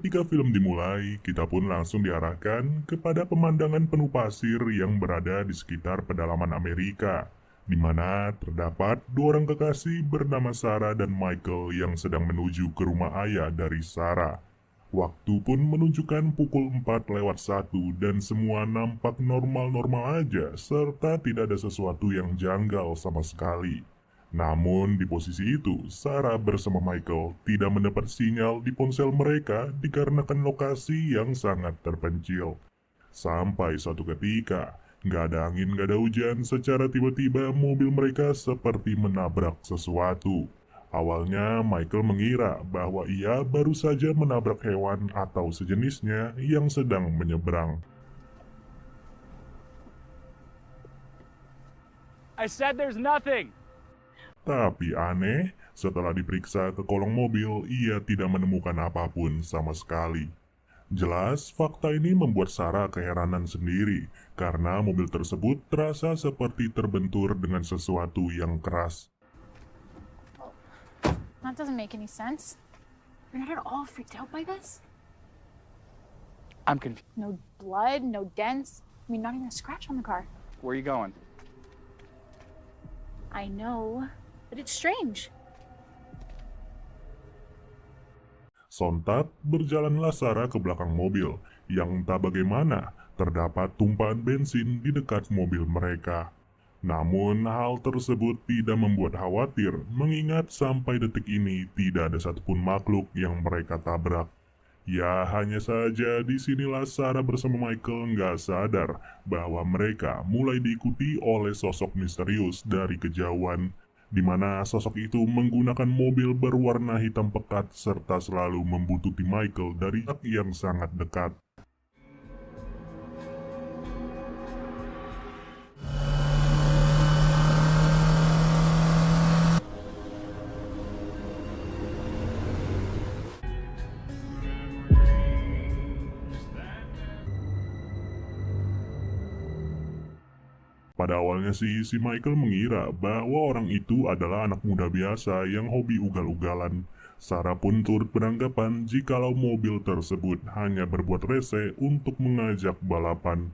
Ketika film dimulai, kita pun langsung diarahkan kepada pemandangan penuh pasir yang berada di sekitar pedalaman Amerika, di mana terdapat dua orang kekasih bernama Sarah dan Michael yang sedang menuju ke rumah ayah dari Sarah. Waktu pun menunjukkan pukul 4:01 dan semua nampak normal-normal aja serta tidak ada sesuatu yang janggal sama sekali. Namun di posisi itu, Sarah bersama Michael tidak mendapat sinyal di ponsel mereka dikarenakan lokasi yang sangat terpencil. Sampai suatu ketika, nggak ada angin, nggak ada hujan, secara tiba-tiba mobil mereka seperti menabrak sesuatu. Awalnya Michael mengira bahwa ia baru saja menabrak hewan atau sejenisnya yang sedang menyeberang. I said there's nothing. Tapi aneh, setelah diperiksa ke kolong mobil, ia tidak menemukan apapun sama sekali. Jelas, fakta ini membuat Sarah keheranan sendiri, karena mobil tersebut terasa seperti terbentur dengan sesuatu yang keras. That doesn't make any sense. You're not at all freaked out by this? I'm confused. No blood, no dents. I mean, not even a scratch on the car. Where are you going? I know, but it's strange. Sontak, berjalanlah Sarah ke belakang mobil, yang entah bagaimana terdapat tumpahan bensin di dekat mobil mereka. Namun hal tersebut tidak membuat khawatir, mengingat sampai detik ini tidak ada satupun makhluk yang mereka tabrak. Ya, hanya saja disinilah Sarah bersama Michael nggak sadar bahwa mereka mulai diikuti oleh sosok misterius dari kejauhan, di mana sosok itu menggunakan mobil berwarna hitam pekat serta selalu membuntuti Michael dari jarak yang sangat dekat. Pada awalnya sih, si Michael mengira bahwa orang itu adalah anak muda biasa yang hobi ugal-ugalan. Sarah pun turut beranggapan jikalau mobil tersebut hanya berbuat rese untuk mengajak balapan.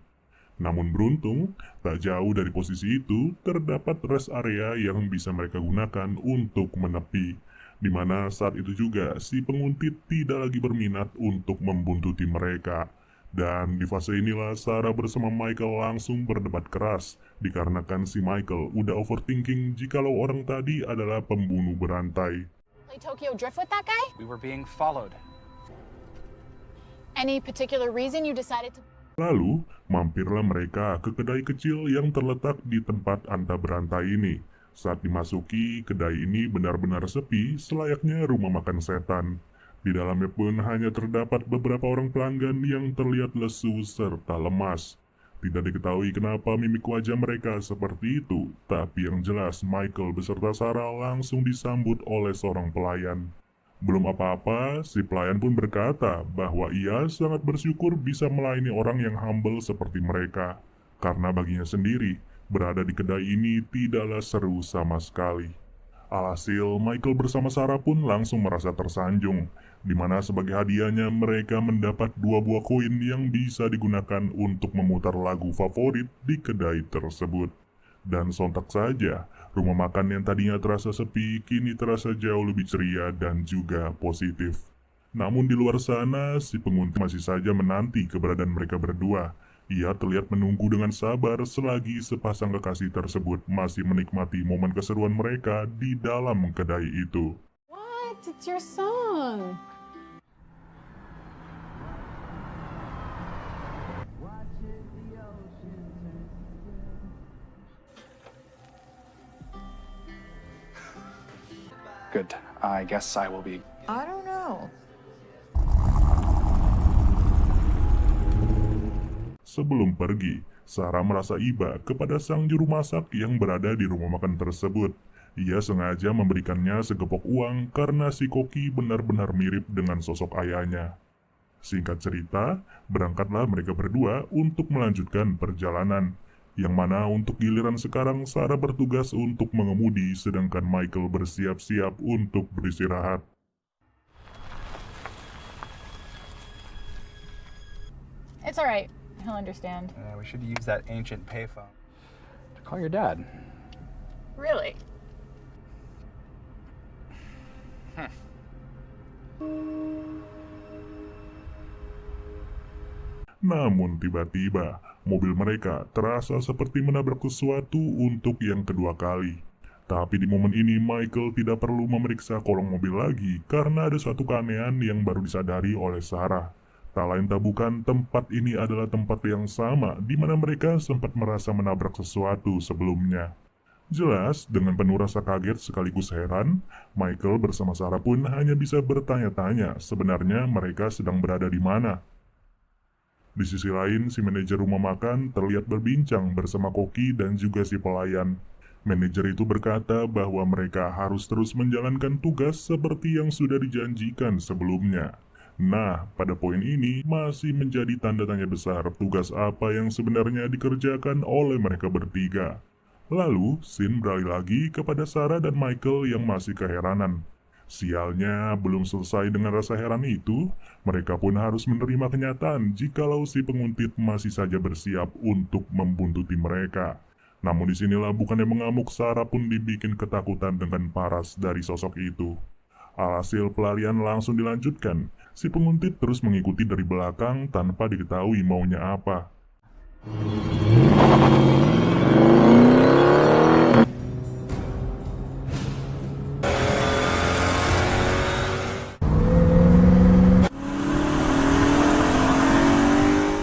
Namun beruntung, tak jauh dari posisi itu terdapat rest area yang bisa mereka gunakan untuk menepi. Di mana saat itu juga si penguntit tidak lagi berminat untuk membuntuti mereka. Dan di fase inilah Sarah bersama Michael langsung berdebat keras, dikarenakan si Michael udah overthinking jikalau orang tadi adalah pembunuh berantai. Play Tokyo Drift with that guy? We were being followed. Any particular reason you decided to... Lalu, mampirlah mereka ke kedai kecil yang terletak di tempat anta berantai ini. Saat dimasuki, kedai ini benar-benar sepi, selayaknya rumah makan setan. Di dalamnya pun hanya terdapat beberapa orang pelanggan yang terlihat lesu serta lemas. Tidak diketahui kenapa mimik wajah mereka seperti itu, tapi yang jelas Michael beserta Sarah langsung disambut oleh seorang pelayan. Belum apa-apa, si pelayan pun berkata bahwa ia sangat bersyukur bisa melayani orang yang humble seperti mereka. Karena baginya sendiri, berada di kedai ini tidaklah seru sama sekali. Alhasil, Michael bersama Sarah pun langsung merasa tersanjung, di mana sebagai hadiahnya mereka mendapat 2 buah koin yang bisa digunakan untuk memutar lagu favorit di kedai tersebut. Dan sontak saja, rumah makan yang tadinya terasa sepi, kini terasa jauh lebih ceria dan juga positif. Namun di luar sana, si penguntit masih saja menanti keberadaan mereka berdua. Ia terlihat menunggu dengan sabar selagi sepasang kekasih tersebut masih menikmati momen keseruan mereka di dalam kedai itu. What? It's your song. Good. I guess I will be. I don't know. Sebelum pergi, Sarah merasa iba kepada sang juru masak yang berada di rumah makan tersebut. Ia sengaja memberikannya segepok uang karena si koki benar-benar mirip dengan sosok ayahnya. Singkat cerita, berangkatlah mereka berdua untuk melanjutkan perjalanan. Yang mana untuk giliran sekarang Sarah bertugas untuk mengemudi sedangkan Michael bersiap-siap untuk beristirahat. It's all right. He'll understand. We should use that ancient payphone to call your dad. Really? Namun tiba-tiba, mobil mereka terasa seperti menabrak sesuatu untuk yang kedua kali. Tapi di momen ini Michael tidak perlu memeriksa kolong mobil lagi karena ada suatu keanehan yang baru disadari oleh Sarah. Tak lain tak bukan, tempat ini adalah tempat yang sama di mana mereka sempat merasa menabrak sesuatu sebelumnya. Jelas, dengan penuh rasa kaget sekaligus heran, Michael bersama Sarah pun hanya bisa bertanya-tanya sebenarnya mereka sedang berada di mana. Di sisi lain, si manajer rumah makan terlihat berbincang bersama koki dan juga si pelayan. Manajer itu berkata bahwa mereka harus terus menjalankan tugas seperti yang sudah dijanjikan sebelumnya. Nah, pada poin ini masih menjadi tanda tanya besar tugas apa yang sebenarnya dikerjakan oleh mereka bertiga. Lalu, scene beralih lagi kepada Sarah dan Michael yang masih keheranan. Sialnya, belum selesai dengan rasa heran itu, mereka pun harus menerima kenyataan jikalau si penguntit masih saja bersiap untuk membuntuti mereka. Namun disinilah bukannya mengamuk, Sarah pun dibikin ketakutan dengan paras dari sosok itu. Alhasil pelarian langsung dilanjutkan. Si penguntit terus mengikuti dari belakang tanpa diketahui maunya apa.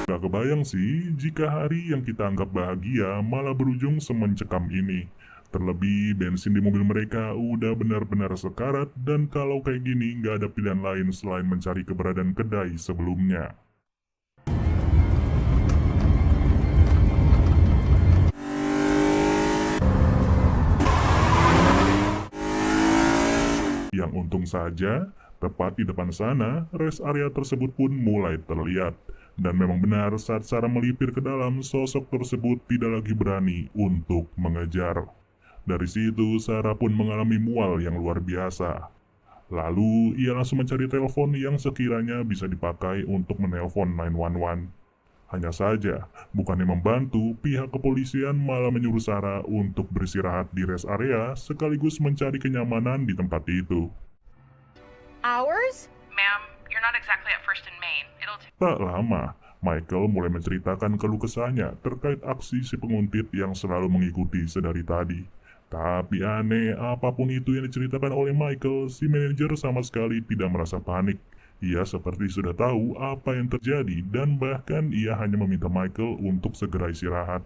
Gak kebayang sih jika hari yang kita anggap bahagia malah berujung semencekam ini. Terlebih bensin di mobil mereka udah benar-benar sekarat dan kalau kayak gini gak ada pilihan lain selain mencari keberadaan kedai sebelumnya. Yang untung saja, tepat di depan sana, rest area tersebut pun mulai terlihat. Dan memang benar saat Sarah melipir ke dalam, sosok tersebut tidak lagi berani untuk mengejar. Dari situ, Sarah pun mengalami mual yang luar biasa. Lalu, ia langsung mencari telepon yang sekiranya bisa dipakai untuk menelpon 911. Hanya saja, bukannya membantu, pihak kepolisian malah menyuruh Sarah untuk beristirahat di rest area sekaligus mencari kenyamanan di tempat itu. Hours? Ma'am, you're not exactly at First and Main. It'll take... Tak lama, Michael mulai menceritakan keluh kesahnya terkait aksi si penguntit yang selalu mengikuti sedari tadi. Tapi aneh, apapun itu yang diceritakan oleh Michael, si manajer sama sekali tidak merasa panik. Ia seperti sudah tahu apa yang terjadi dan bahkan ia hanya meminta Michael untuk segera istirahat.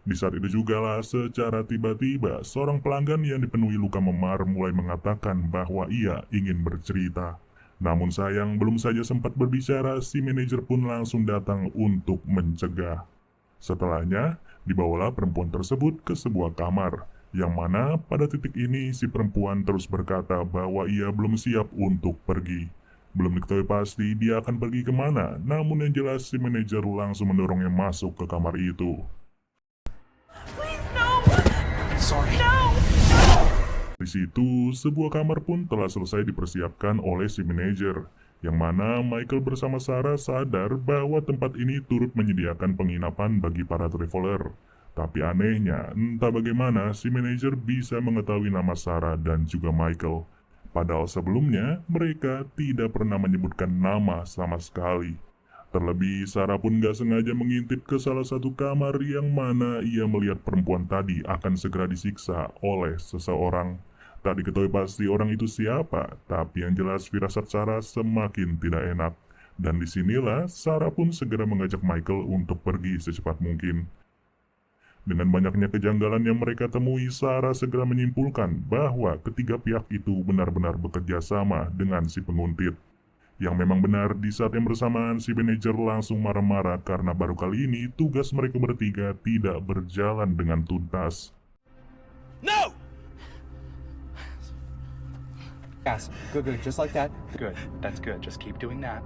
Di saat itu jugalah secara tiba-tiba seorang pelanggan yang dipenuhi luka memar mulai mengatakan bahwa ia ingin bercerita. Namun sayang, belum saja sempat berbicara, si manajer pun langsung datang untuk mencegah. Setelahnya, dibawalah perempuan tersebut ke sebuah kamar, yang mana pada titik ini si perempuan terus berkata bahwa ia belum siap untuk pergi. Belum diketahui pasti dia akan pergi kemana, namun yang jelas si manajer langsung mendorongnya masuk ke kamar itu. Please, no! Sorry. No! Di situ, sebuah kamar pun telah selesai dipersiapkan oleh si manajer, yang mana Michael bersama Sarah sadar bahwa tempat ini turut menyediakan penginapan bagi para traveler. Tapi anehnya, entah bagaimana si manajer bisa mengetahui nama Sarah dan juga Michael. Padahal sebelumnya, mereka tidak pernah menyebutkan nama sama sekali. Terlebih, Sarah pun gak sengaja mengintip ke salah satu kamar yang mana ia melihat perempuan tadi akan segera disiksa oleh seseorang. Tak diketahui pasti orang itu siapa, tapi yang jelas firasat Sarah semakin tidak enak. Dan disinilah Sarah pun segera mengajak Michael untuk pergi secepat mungkin. Dengan banyaknya kejanggalan yang mereka temui, Sarah segera menyimpulkan bahwa ketiga pihak itu benar-benar bekerja sama dengan si penguntit. Yang memang benar, di saat yang bersamaan si manajer langsung marah-marah karena baru kali ini tugas mereka bertiga tidak berjalan dengan tuntas. No! Yes, good, just like that. Good, that's good. Just keep doing that.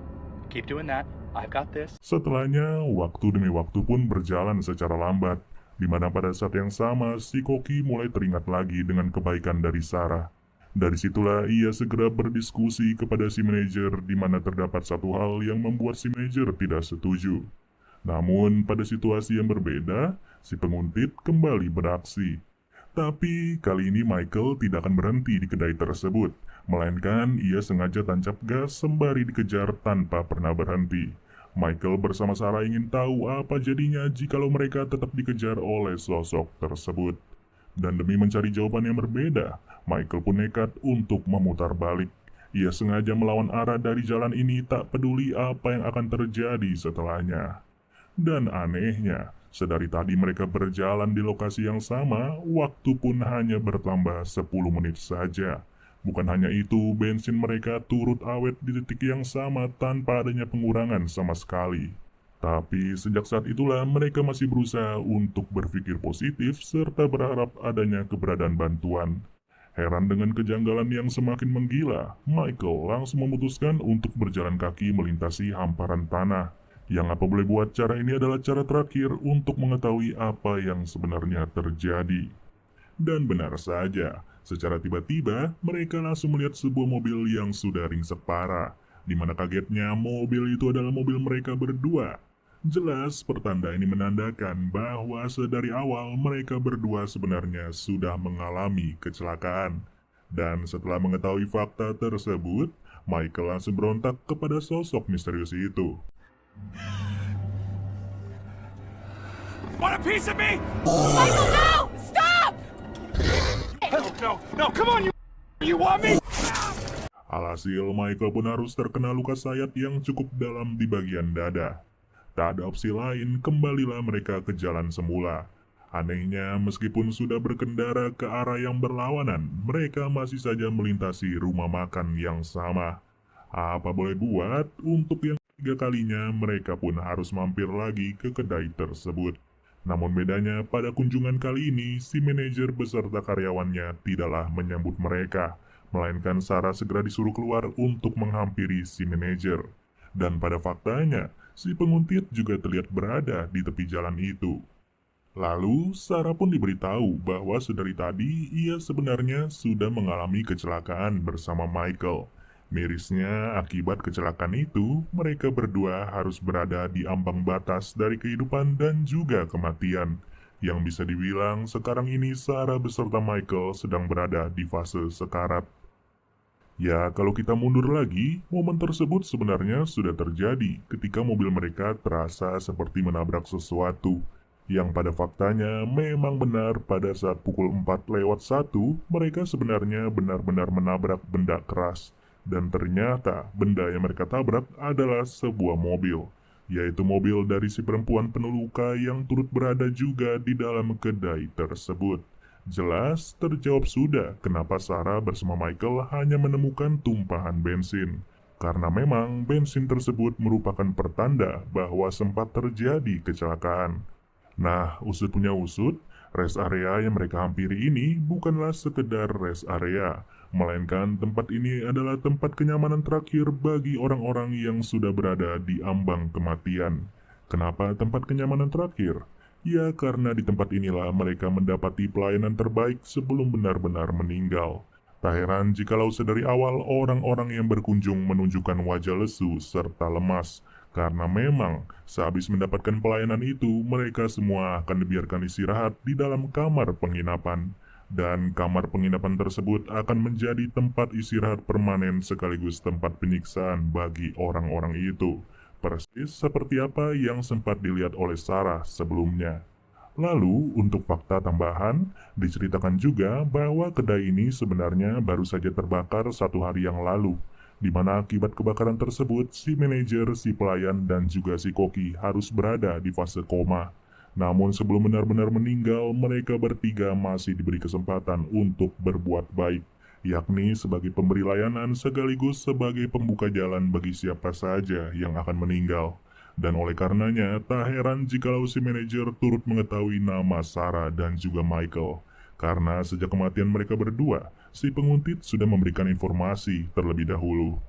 Keep doing that. I've got this. Setelahnya, waktu demi waktu pun berjalan secara lambat, di mana pada saat yang sama si koki mulai teringat lagi dengan kebaikan dari Sarah. Dari situlah ia segera berdiskusi kepada si manajer di mana terdapat satu hal yang membuat si manajer tidak setuju. Namun pada situasi yang berbeda, si penguntit kembali beraksi. Tapi kali ini Michael tidak akan berhenti di kedai tersebut, melainkan ia sengaja tancap gas sembari dikejar tanpa pernah berhenti. Michael bersama Sarah ingin tahu apa jadinya jikalau mereka tetap dikejar oleh sosok tersebut. Dan demi mencari jawaban yang berbeda, Michael pun nekat untuk memutar balik. Ia sengaja melawan arah dari jalan ini tak peduli apa yang akan terjadi setelahnya. Dan anehnya, sedari tadi mereka berjalan di lokasi yang sama, waktu pun hanya bertambah 10 menit saja. Bukan hanya itu, bensin mereka turut awet di titik yang sama tanpa adanya pengurangan sama sekali. Tapi sejak saat itulah mereka masih berusaha untuk berpikir positif serta berharap adanya keberadaan bantuan. Heran dengan kejanggalan yang semakin menggila, Michael langsung memutuskan untuk berjalan kaki melintasi hamparan tanah. Yang apa boleh buat, cara ini adalah cara terakhir untuk mengetahui apa yang sebenarnya terjadi. Dan benar saja, secara tiba-tiba mereka langsung melihat sebuah mobil yang sudah ringsek parah. Di mana kagetnya mobil itu adalah mobil mereka berdua. Jelas pertanda ini menandakan bahwa sedari awal mereka berdua sebenarnya sudah mengalami kecelakaan. Dan setelah mengetahui fakta tersebut, Michael langsung berontak kepada sosok misterius itu. Want a piece of me? Michael, no! Stop! No, come on, you want me? Alhasil, Michael pun harus terkena luka sayat yang cukup dalam di bagian dada. Tak ada opsi lain, kembalilah mereka ke jalan semula. Anehnya, meskipun sudah berkendara ke arah yang berlawanan, mereka masih saja melintasi rumah makan yang sama. Apa boleh buat, untuk yang ketiga kalinya mereka pun harus mampir lagi ke kedai tersebut. Namun bedanya pada kunjungan kali ini, si manajer beserta karyawannya tidaklah menyambut mereka, melainkan Sarah segera disuruh keluar untuk menghampiri si manajer. Dan pada faktanya, si penguntit juga terlihat berada di tepi jalan itu. Lalu, Sarah pun diberitahu bahwa sedari tadi ia sebenarnya sudah mengalami kecelakaan bersama Michael. Mirisnya, akibat kecelakaan itu, mereka berdua harus berada di ambang batas dari kehidupan dan juga kematian. Yang bisa dibilang, sekarang ini Sarah beserta Michael sedang berada di fase sekarat. Ya, kalau kita mundur lagi, momen tersebut sebenarnya sudah terjadi ketika mobil mereka terasa seperti menabrak sesuatu. Yang pada faktanya memang benar pada saat pukul 4:01, mereka sebenarnya benar-benar menabrak benda keras. Dan ternyata benda yang mereka tabrak adalah sebuah mobil, yaitu mobil dari si perempuan penuh luka yang turut berada juga di dalam kedai tersebut. Jelas terjawab sudah kenapa Sarah bersama Michael hanya menemukan tumpahan bensin. Karena memang bensin tersebut merupakan pertanda bahwa sempat terjadi kecelakaan. Nah, usut punya usut, rest area yang mereka hampiri ini bukanlah sekedar rest area, melainkan tempat ini adalah tempat kenyamanan terakhir bagi orang-orang yang sudah berada di ambang kematian. Kenapa tempat kenyamanan terakhir? Ya, karena di tempat inilah mereka mendapati pelayanan terbaik sebelum benar-benar meninggal. Tak heran jikalau sedari awal orang-orang yang berkunjung menunjukkan wajah lesu serta lemas, karena memang sehabis mendapatkan pelayanan itu, mereka semua akan dibiarkan istirahat di dalam kamar penginapan. Dan kamar penginapan tersebut akan menjadi tempat istirahat permanen sekaligus tempat penyiksaan bagi orang-orang itu. Persis seperti apa yang sempat dilihat oleh Sarah sebelumnya. Lalu, untuk fakta tambahan, diceritakan juga bahwa kedai ini sebenarnya baru saja terbakar 1 hari yang lalu, di mana akibat kebakaran tersebut, si manajer, si pelayan, dan juga si koki harus berada di fase koma. Namun sebelum benar-benar meninggal, mereka bertiga masih diberi kesempatan untuk berbuat baik, yakni sebagai pemberi layanan sekaligus sebagai pembuka jalan bagi siapa saja yang akan meninggal. Dan oleh karenanya, tak heran jikalau si manajer turut mengetahui nama Sarah dan juga Michael. Karena sejak kematian mereka berdua, si penguntit sudah memberikan informasi terlebih dahulu.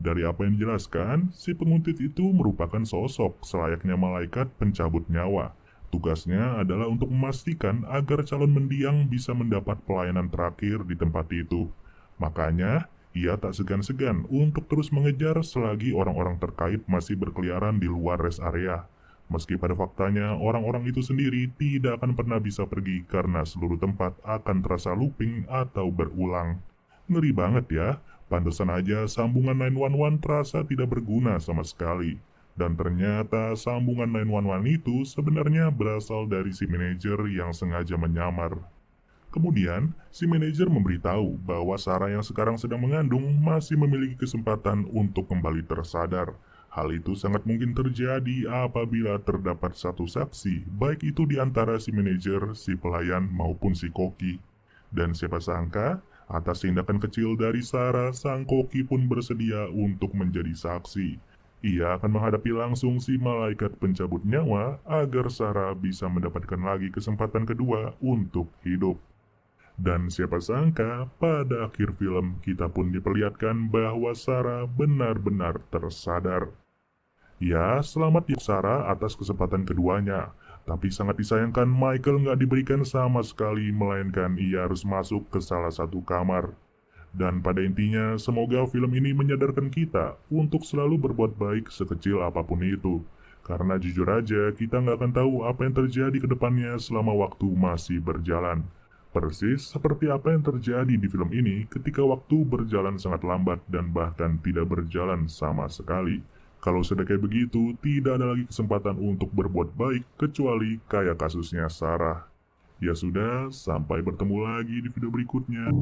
Dari apa yang dijelaskan, si penguntit itu merupakan sosok selayaknya malaikat pencabut nyawa. Tugasnya adalah untuk memastikan agar calon mendiang bisa mendapat pelayanan terakhir di tempat itu. Makanya, ia tak segan-segan untuk terus mengejar selagi orang-orang terkait masih berkeliaran di luar rest area. Meski pada faktanya orang-orang itu sendiri tidak akan pernah bisa pergi karena seluruh tempat akan terasa looping atau berulang. Ngeri banget ya, pantesan aja sambungan 911 terasa tidak berguna sama sekali. Dan ternyata sambungan 911 itu sebenarnya berasal dari si manajer yang sengaja menyamar. Kemudian, si manajer memberitahu bahwa Sarah yang sekarang sedang mengandung masih memiliki kesempatan untuk kembali tersadar. Hal itu sangat mungkin terjadi apabila terdapat satu saksi, baik itu di antara si manajer, si pelayan, maupun si koki. Dan siapa sangka, atas tindakan kecil dari Sarah, sang koki pun bersedia untuk menjadi saksi. Ia akan menghadapi langsung si malaikat pencabut nyawa agar Sarah bisa mendapatkan lagi kesempatan kedua untuk hidup. Dan siapa sangka, pada akhir film kita pun diperlihatkan bahwa Sarah benar-benar tersadar. Ya, selamat ya Sarah atas kesempatan keduanya. Tapi sangat disayangkan Michael nggak diberikan sama sekali, melainkan ia harus masuk ke salah satu kamar. Dan pada intinya, semoga film ini menyadarkan kita untuk selalu berbuat baik sekecil apapun itu. Karena jujur aja, kita nggak akan tahu apa yang terjadi ke depannya selama waktu masih berjalan. Persis seperti apa yang terjadi di film ini ketika waktu berjalan sangat lambat dan bahkan tidak berjalan sama sekali. Kalau sudah kayak begitu, tidak ada lagi kesempatan untuk berbuat baik kecuali kayak kasusnya Sarah. Ya sudah, sampai bertemu lagi di video berikutnya.